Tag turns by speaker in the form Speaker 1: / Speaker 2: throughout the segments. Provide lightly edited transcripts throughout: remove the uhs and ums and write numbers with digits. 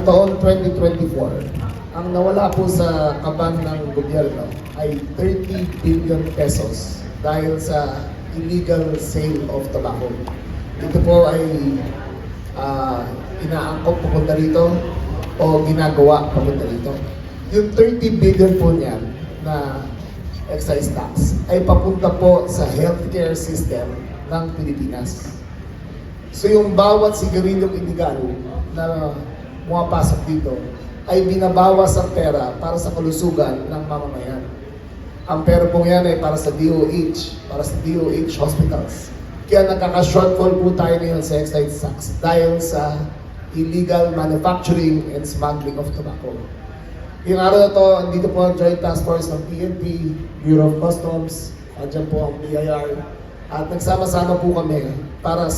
Speaker 1: taon 2024, ang nawala po sa kaban ng gobyerno ay 30 billion pesos dahil sa illegal sale of tobacco. Ito po ay inaangkop papunta rito o ginagawa papunta rito. Yung 30 billion po niyan na excise tax ay papunta po sa healthcare system ng Pilipinas. So yung bawat sigarilyong illegal na pumapasok dito ay binabawas ang pera para sa kalusugan ng mamamayan. Ang pera pong yan ay para sa DOH, para sa DOH hospitals. Kaya nagkaka-shortfall po tayo ngayon sa excise tax dahil sa illegal manufacturing and smuggling of tobacco. Yung araw na to, andito po ang Joint Task Force ng PNP, Bureau of Customs, andyan po ang BIR, at nagsama-sama po kami para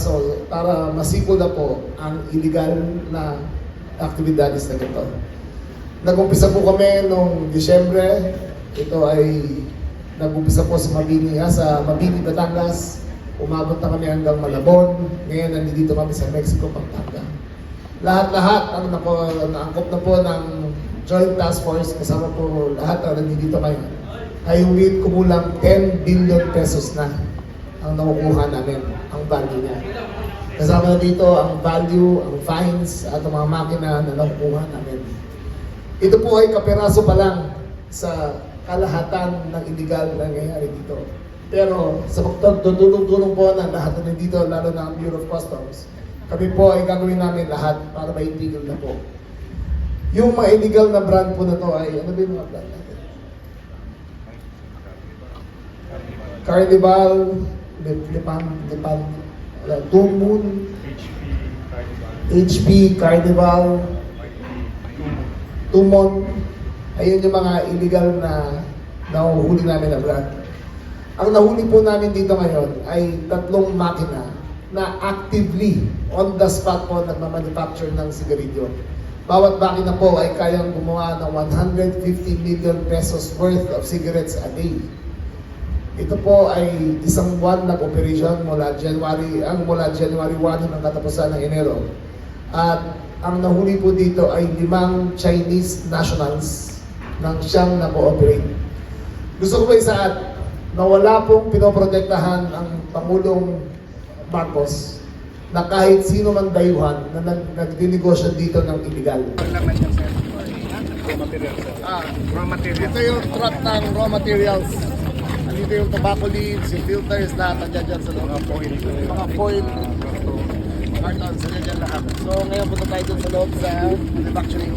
Speaker 1: masipol na po ang illegal na aktibidades na ito. Nag-umpisa po kami noong Disyembre. Ito ay nag-umpisa po sa Mabini, Batangas. Umabot na kami hanggang Malabon. Ngayon nandito kami sa Mexico, Pampanga. Lahat-lahat ang naangkop na po ng Joint Task Force, kasama po lahat na nandito kayo, ay humit kumulang 10 billion pesos na ang nakukuha namin, ang value niya. Kasama na dito ang value, ang fines, at ang mga makina na nakukuha namin. Ito po ay kaperaso pa lang sa kalahatan ng illegal na nangyayari dito. Pero sa pagtutulong-tulong po ng lahat na nandito, lalo na ang Bureau of Customs, kami po ay gagawin namin lahat para maitigil na po. Yung mga illegal na brand po na to ay, ano ba yung mga brand natin? Carnival, Lipan, Two Moon, HP, Carnival, Tumon. Ayun yung mga illegal na nahuhuli namin na brand. Ang nahuli po namin dito ngayon ay 3 makina na actively on the spot po nagmamanufacture ng sigarilyo. Bawat makina po ay kayang gumawa ng 150 million pesos worth of cigarettes a day. Ito po ay isang buwan na operation mula January 1 hanggang katapusan ng Enero. At ang nahuli po dito ay 5 Chinese nationals nang siyang na-cooperate. Gusto ko po isaad na wala pong pinoprotektahan ang Pangulong Marcos na kahit sino man dayuhan na nagdinegosyo dito ng illegal.
Speaker 2: Raw materials.
Speaker 1: Ito yung truck ng raw materials. Dito yung tobacco leaves, yung filters, lahat nandiyan dyan sa loob. Mga foil, cartons, nandiyan dyan lahat. So ngayon punta tayo dun sa loob sa manufacturing.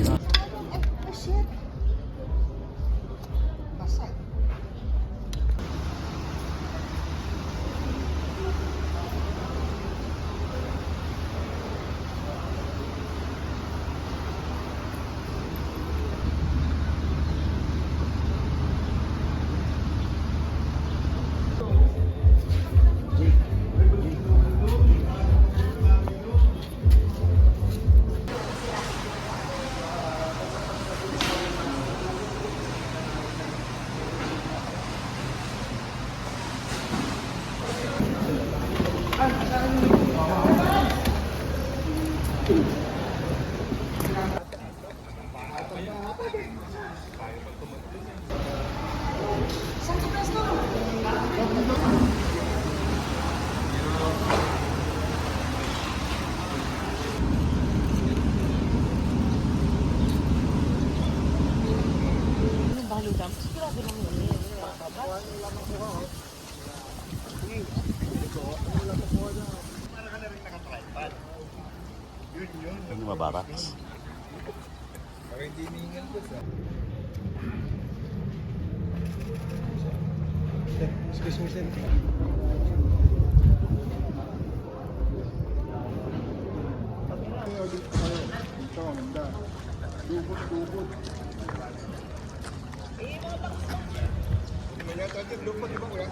Speaker 3: Ini mabaraks.
Speaker 2: Para hindi hiningan ko sa... Excuse me, sir. Ito, ganda. Lupot. May natin lupot, di ba kuya?